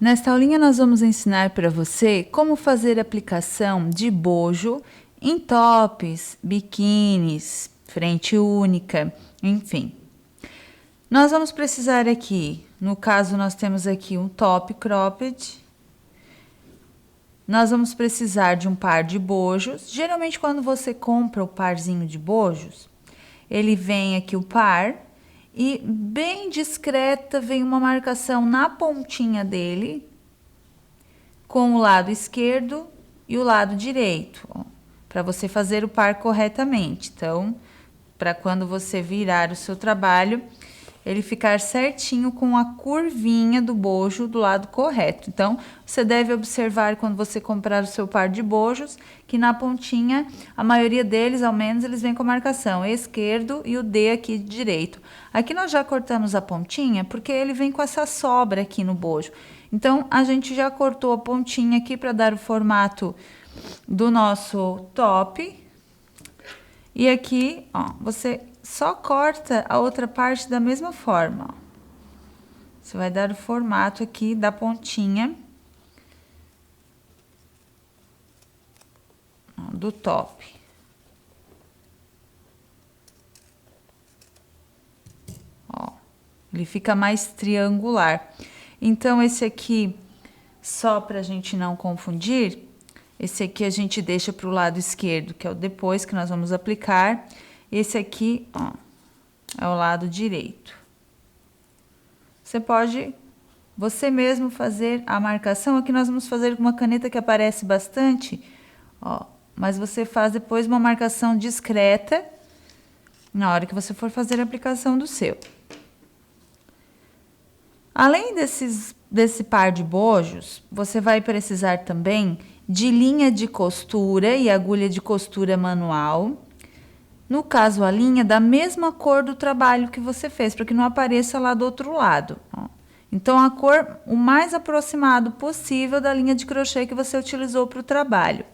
Nesta aulinha nós vamos ensinar para você como fazer aplicação de bojo em tops, biquínis, frente única, enfim. Nós vamos precisar aqui, no caso nós temos aqui um top cropped. Nós vamos precisar de um par de bojos. Geralmente quando você compra o parzinho de bojos, ele vem aqui o par. E bem discreta vem uma marcação na pontinha dele, com o lado esquerdo e o lado direito, para você fazer o par corretamente. Então, para quando você virar o seu trabalho, ele ficar certinho com a curvinha do bojo do lado correto. Então, você deve observar quando você comprar o seu par de bojos, que na pontinha, a maioria deles, ao menos, eles vêm com a marcação esquerdo e o D aqui direito. Aqui nós já cortamos a pontinha, porque ele vem com essa sobra aqui no bojo. Então, a gente já cortou a pontinha aqui para dar o formato do nosso top. E aqui, ó, você só corta a outra parte da mesma forma, ó. Você vai dar o formato aqui da pontinha do top. Ó, ele fica mais triangular. Então, esse aqui, só pra gente não confundir, esse aqui a gente deixa pro lado esquerdo, que é o depois que nós vamos aplicar. Esse aqui, ó, é o lado direito. Você pode, você mesmo, fazer a marcação. Aqui nós vamos fazer com uma caneta que aparece bastante, ó. Mas você faz depois uma marcação discreta na hora que você for fazer a aplicação do seu. Além desse par de bojos, você vai precisar também de linha de costura e agulha de costura manual. No caso, a linha da mesma cor do trabalho que você fez, para que não apareça lá do outro lado, ó. Então, a cor o mais aproximado possível da linha de crochê que você utilizou para o trabalho.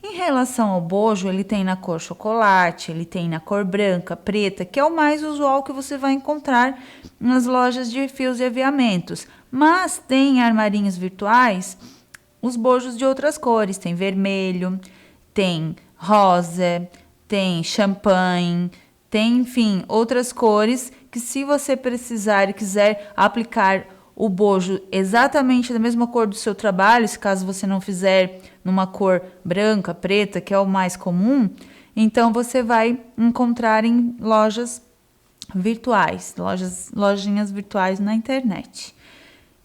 Em relação ao bojo, ele tem na cor chocolate, ele tem na cor branca, preta, que é o mais usual que você vai encontrar nas lojas de fios e aviamentos. Mas tem em armarinhos virtuais os bojos de outras cores, tem vermelho, tem rosa, tem champanhe, tem, enfim, outras cores que, se você precisar e quiser aplicar o bojo exatamente da mesma cor do seu trabalho, se caso você não fizer numa cor branca, preta, que é o mais comum, então você vai encontrar em lojas virtuais, lojinhas virtuais na internet.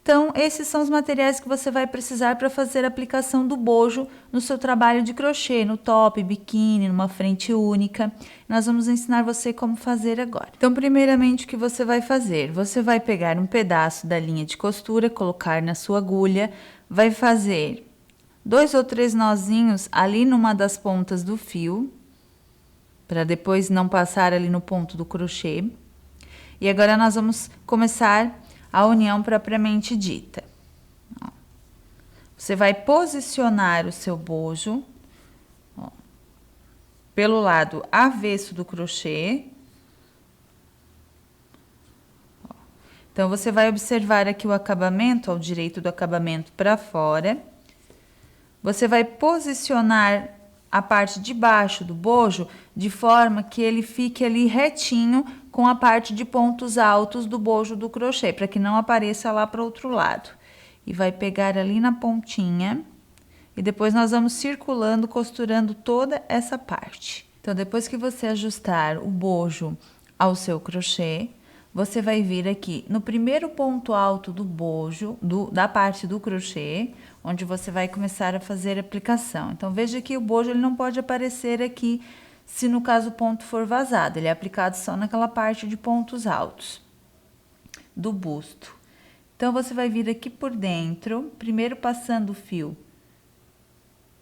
Então, esses são os materiais que você vai precisar para fazer a aplicação do bojo no seu trabalho de crochê, no top, biquíni, numa frente única. Nós vamos ensinar você como fazer agora. Então, primeiramente, o que você vai fazer? Você vai pegar um pedaço da linha de costura, colocar na sua agulha, vai fazer 2 ou 3 nozinhos ali numa das pontas do fio, para depois não passar ali no ponto do crochê. E agora nós vamos começar a união propriamente dita. Ó, você vai posicionar o seu bojo, ó, pelo lado avesso do crochê. Ó, então, você vai observar aqui o acabamento, ao direito do acabamento para fora. Você vai posicionar a parte de baixo do bojo de forma que ele fique ali retinho com a parte de pontos altos do bojo do crochê, para que não apareça lá para o outro lado. E vai pegar ali na pontinha e depois nós vamos circulando, costurando toda essa parte. Então, depois que você ajustar o bojo ao seu crochê, você vai vir aqui no primeiro ponto alto do bojo, da parte do crochê, onde você vai começar a fazer a aplicação. Então, veja que o bojo ele não pode aparecer aqui, se no caso o ponto for vazado, ele é aplicado só naquela parte de pontos altos do busto. Então, você vai vir aqui por dentro, primeiro passando o fio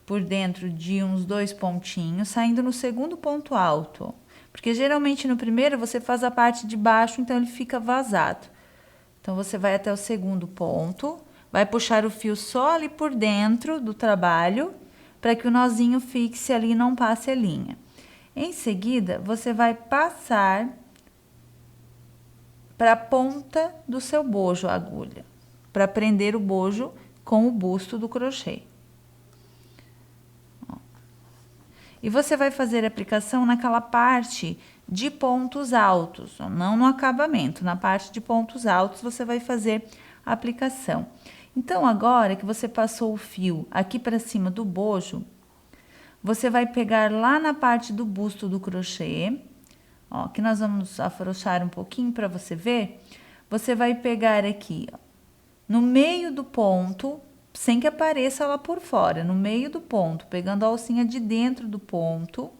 por dentro de uns 2 pontinhos, saindo no segundo ponto alto, porque geralmente no primeiro você faz a parte de baixo, então ele fica vazado. Então, você vai até o segundo ponto, vai puxar o fio só ali por dentro do trabalho, para que o nozinho fixe ali e não passe a linha. Em seguida, você vai passar para a ponta do seu bojo a agulha. para prender o bojo com o busto do crochê. Ó. E você vai fazer a aplicação naquela parte de pontos altos, ó, não no acabamento, na parte de pontos altos você vai fazer a aplicação. Então, agora que você passou o fio aqui para cima do bojo, você vai pegar lá na parte do busto do crochê, ó, que nós vamos afrouxar um pouquinho para você ver. Você vai pegar aqui, ó, no meio do ponto, sem que apareça lá por fora, no meio do ponto, pegando a alcinha de dentro do ponto,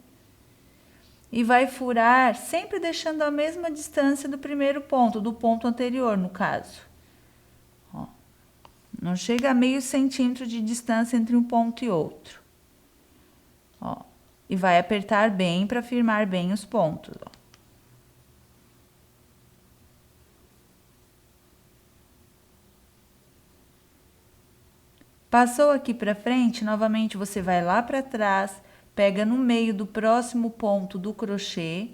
e vai furar, sempre deixando a mesma distância do primeiro ponto, do ponto anterior, no caso. Ó, não chega a meio centímetro de distância entre um ponto e outro. Ó, e vai apertar bem para firmar bem os pontos, ó. Passou aqui para frente, novamente você vai lá para trás, pega no meio do próximo ponto do crochê,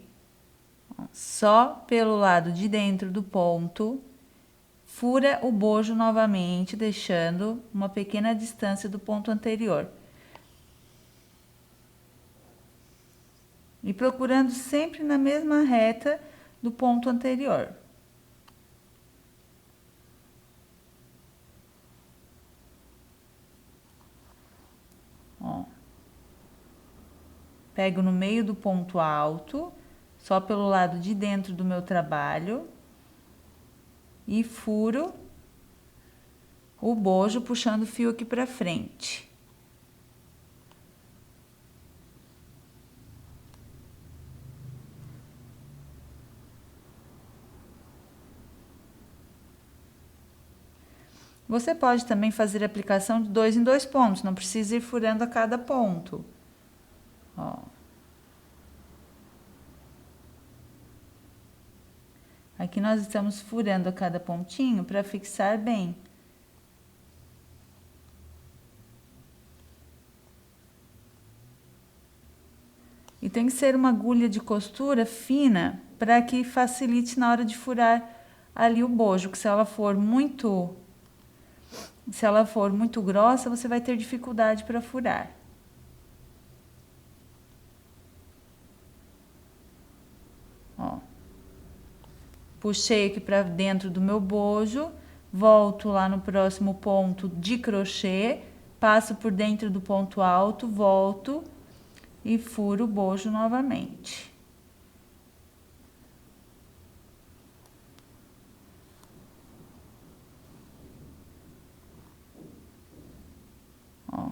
ó, só pelo lado de dentro do ponto, fura o bojo novamente, deixando uma pequena distância do ponto anterior. E procurando sempre na mesma reta do ponto anterior. Ó. Pego no meio do ponto alto, só pelo lado de dentro do meu trabalho, e furo o bojo puxando o fio aqui para frente. Você pode também fazer a aplicação de 2 em 2 pontos, não precisa ir furando a cada ponto. Ó. Aqui nós estamos furando a cada pontinho para fixar bem. E tem que ser uma agulha de costura fina para que facilite na hora de furar ali o bojo, que se ela for muito grossa, você vai ter dificuldade para furar. Ó. Puxei aqui para dentro do meu bojo, volto lá no próximo ponto de crochê, passo por dentro do ponto alto, volto e furo o bojo novamente. Ó.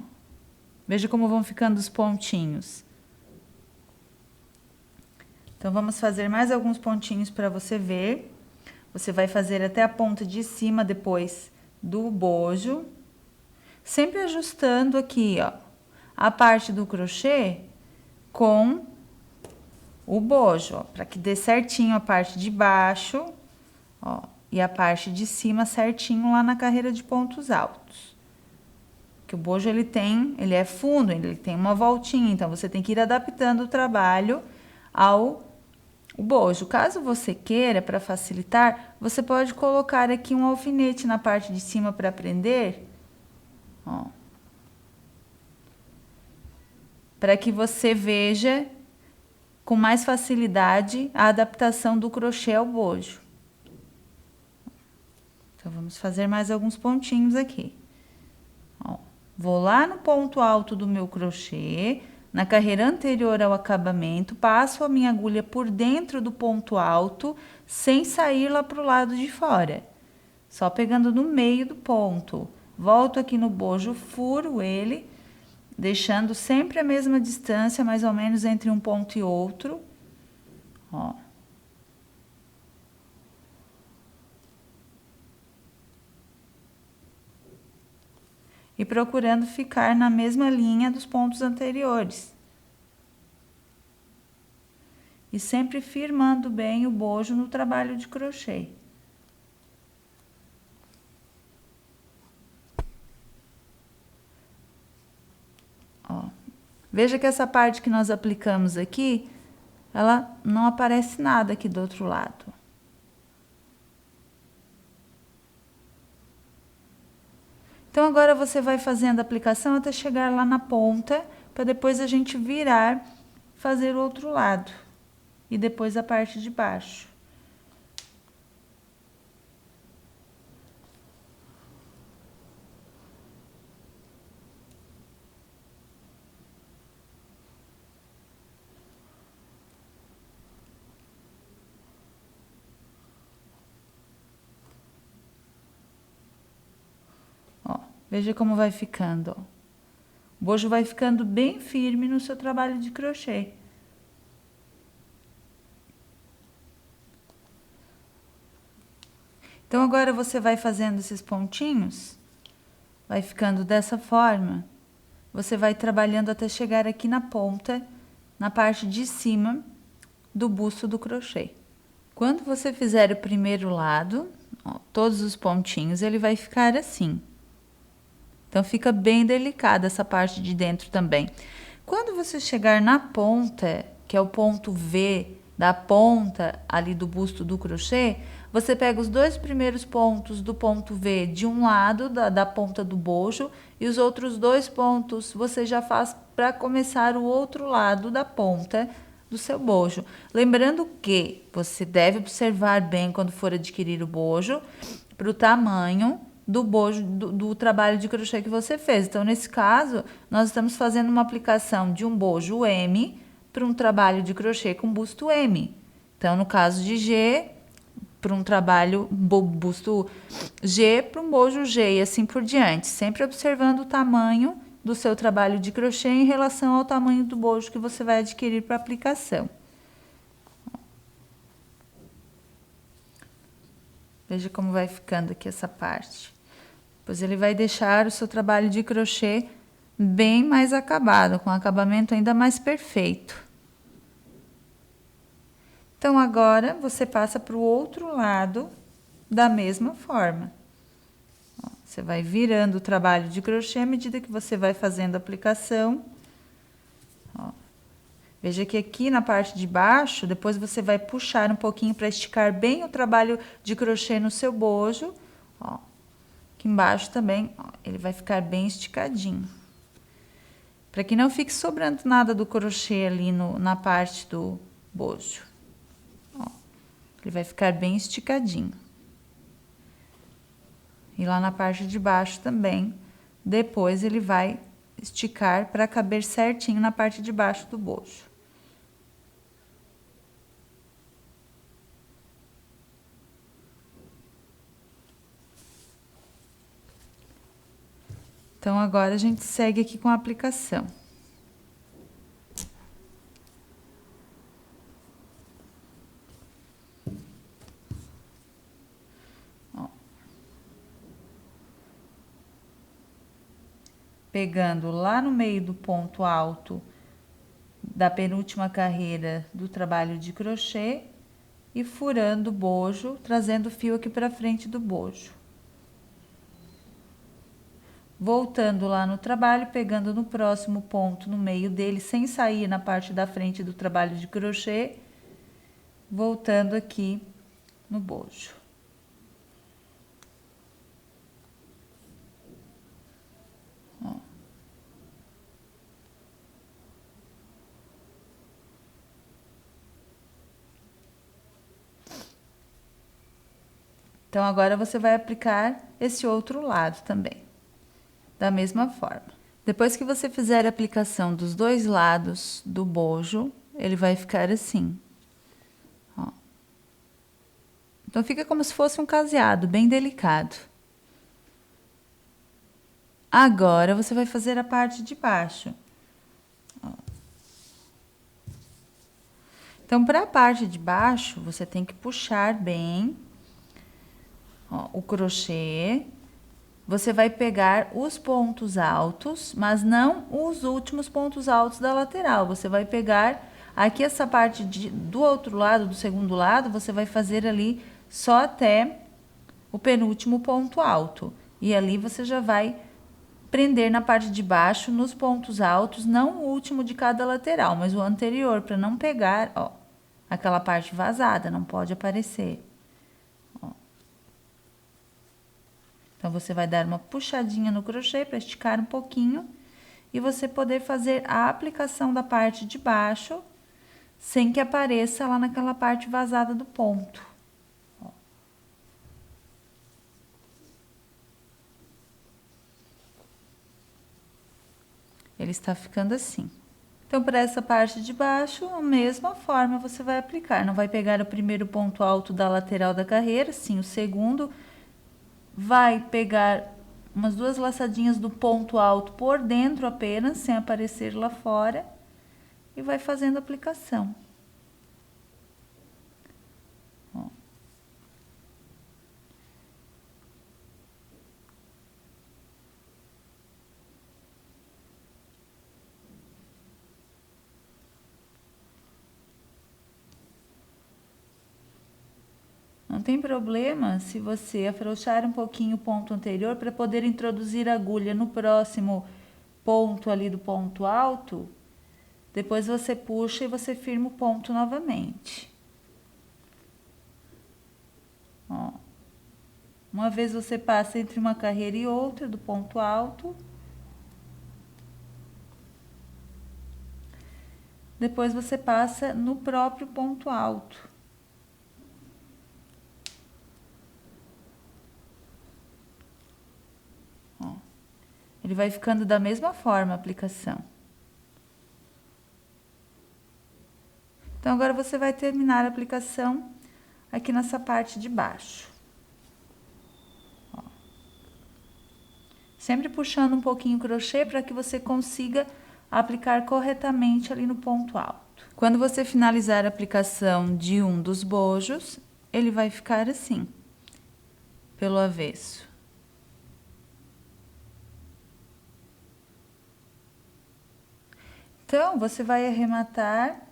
Veja como vão ficando os pontinhos. Então, vamos fazer mais alguns pontinhos para você ver. Você vai fazer até a ponta de cima depois do bojo. Sempre ajustando aqui, ó, a parte do crochê com o bojo, ó, para que dê certinho a parte de baixo, ó, e a parte de cima certinho lá na carreira de pontos altos. Que o bojo ele é fundo, ele tem uma voltinha, então você tem que ir adaptando o trabalho ao bojo. Caso você queira, para facilitar, você pode colocar aqui um alfinete na parte de cima para prender, ó, para que você veja com mais facilidade a adaptação do crochê ao bojo. Então, vamos fazer mais alguns pontinhos aqui. Ó, vou lá no ponto alto do meu crochê, na carreira anterior ao acabamento, passo a minha agulha por dentro do ponto alto, sem sair lá para o lado de fora. Só pegando no meio do ponto. Volto aqui no bojo, furo ele, deixando sempre a mesma distância, mais ou menos entre um ponto e outro. Ó. E procurando ficar na mesma linha dos pontos anteriores. E sempre firmando bem o bojo no trabalho de crochê. Ó. Veja que essa parte que nós aplicamos aqui, ela não aparece nada aqui do outro lado. Então, agora você vai fazendo a aplicação até chegar lá na ponta, para depois a gente virar, fazer o outro lado. E depois a parte de baixo. Ó, veja como vai ficando, ó. O bojo vai ficando bem firme no seu trabalho de crochê. Então, agora você vai fazendo esses pontinhos, vai ficando dessa forma. Você vai trabalhando até chegar aqui na ponta, na parte de cima do busto do crochê. Quando você fizer o primeiro lado, ó, todos os pontinhos, ele vai ficar assim. Então, fica bem delicada essa parte de dentro também. Quando você chegar na ponta, que é o ponto V da ponta ali do busto do crochê, você pega os dois primeiros pontos do ponto V de um lado da ponta do bojo e os outros dois pontos você já faz para começar o outro lado da ponta do seu bojo. Lembrando que você deve observar bem quando for adquirir o bojo para o tamanho do bojo, do trabalho de crochê que você fez. Então, nesse caso, nós estamos fazendo uma aplicação de um bojo M para um trabalho de crochê com busto M. Então, no caso de G, para um trabalho busto G para um bojo G e assim por diante. Sempre observando o tamanho do seu trabalho de crochê em relação ao tamanho do bojo que você vai adquirir para aplicação. Veja como vai ficando aqui essa parte. Pois ele vai deixar o seu trabalho de crochê bem mais acabado, com um acabamento ainda mais perfeito. Então, agora, você passa para o outro lado da mesma forma. Ó, você vai virando o trabalho de crochê à medida que você vai fazendo a aplicação. Ó, veja que aqui na parte de baixo, depois você vai puxar um pouquinho para esticar bem o trabalho de crochê no seu bojo. Ó, aqui embaixo também, ó, ele vai ficar bem esticadinho. Para que não fique sobrando nada do crochê ali na parte do bojo. Ele vai ficar bem esticadinho. E lá na parte de baixo também, depois ele vai esticar para caber certinho na parte de baixo do bojo. Então, agora a gente segue aqui com a aplicação. Pegando lá no meio do ponto alto da penúltima carreira do trabalho de crochê e furando o bojo, trazendo o fio aqui para frente do bojo. Voltando lá no trabalho, pegando no próximo ponto no meio dele, sem sair na parte da frente do trabalho de crochê, voltando aqui no bojo. Então, agora você vai aplicar esse outro lado também, da mesma forma. Depois que você fizer a aplicação dos dois lados do bojo, ele vai ficar assim. Ó. Então, fica como se fosse um caseado, bem delicado. Agora, você vai fazer a parte de baixo. Ó. Então, para a parte de baixo, você tem que puxar bem, ó, o crochê. Você vai pegar os pontos altos, mas não os últimos pontos altos da lateral. Você vai pegar aqui essa parte do outro lado, do segundo lado, você vai fazer ali só até o penúltimo ponto alto. E ali você já vai prender na parte de baixo, nos pontos altos, não o último de cada lateral, mas o anterior, para não pegar, ó, aquela parte vazada, não pode aparecer. Então, você vai dar uma puxadinha no crochê para esticar um pouquinho e você poder fazer a aplicação da parte de baixo sem que apareça lá naquela parte vazada do ponto. Ó. Ele está ficando assim. Então, para essa parte de baixo, a mesma forma você vai aplicar. Não vai pegar o primeiro ponto alto da lateral da carreira, sim o segundo. Vai pegar umas 2 laçadinhas do ponto alto por dentro apenas, sem aparecer lá fora. E vai fazendo a aplicação. Ó. Não tem problema se você afrouxar um pouquinho o ponto anterior para poder introduzir a agulha no próximo ponto ali do ponto alto. Depois você puxa e você firma o ponto novamente. Ó. Uma vez você passa entre uma carreira e outra do ponto alto. Depois você passa no próprio ponto alto. Ó. Ele vai ficando da mesma forma a aplicação. Então, agora você vai terminar a aplicação aqui nessa parte de baixo. Ó. Sempre puxando um pouquinho o crochê para que você consiga aplicar corretamente ali no ponto alto. Quando você finalizar a aplicação de um dos bojos, ele vai ficar assim, pelo avesso. Então, você vai arrematar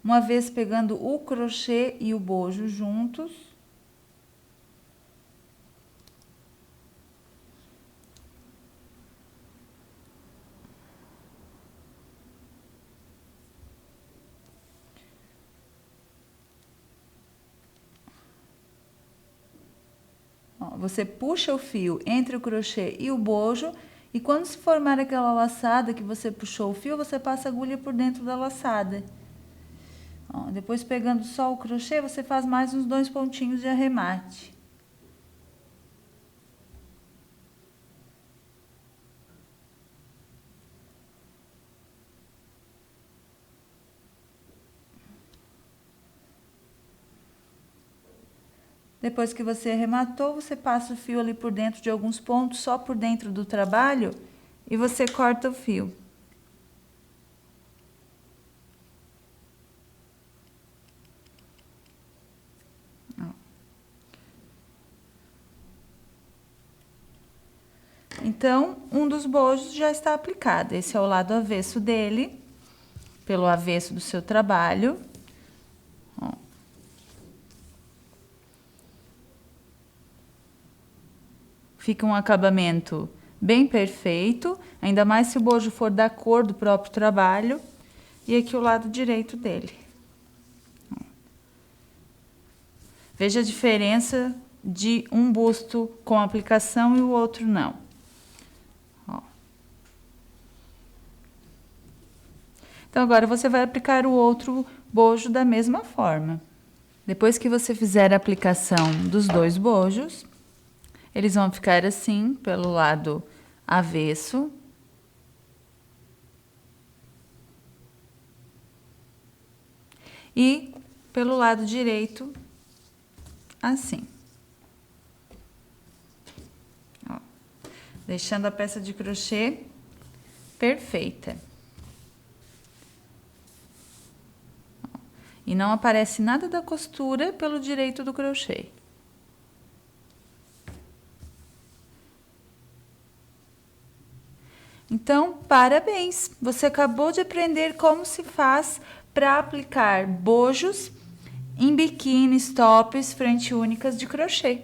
uma vez pegando o crochê e o bojo juntos. Ó, você puxa o fio entre o crochê e o bojo e quando se formar aquela laçada que você puxou o fio, você passa a agulha por dentro da laçada. Ó, depois, pegando só o crochê, você faz mais uns 2 pontinhos de arremate. Depois que você arrematou, você passa o fio ali por dentro de alguns pontos, só por dentro do trabalho, e você corta o fio. Então, um dos bojos já está aplicado. Esse é o lado avesso dele, pelo avesso do seu trabalho. Ó. Fica um acabamento bem perfeito, ainda mais se o bojo for da cor do próprio trabalho. E aqui o lado direito dele. Ó. Veja a diferença de um busto com aplicação e o outro não. Então, agora você vai aplicar o outro bojo da mesma forma. Depois que você fizer a aplicação dos 2 bojos, eles vão ficar assim, pelo lado avesso. E pelo lado direito, assim. Ó, deixando a peça de crochê perfeita. E não aparece nada da costura pelo direito do crochê. Então, parabéns! Você acabou de aprender como se faz para aplicar bojos em biquínis, tops, frente únicas de crochê.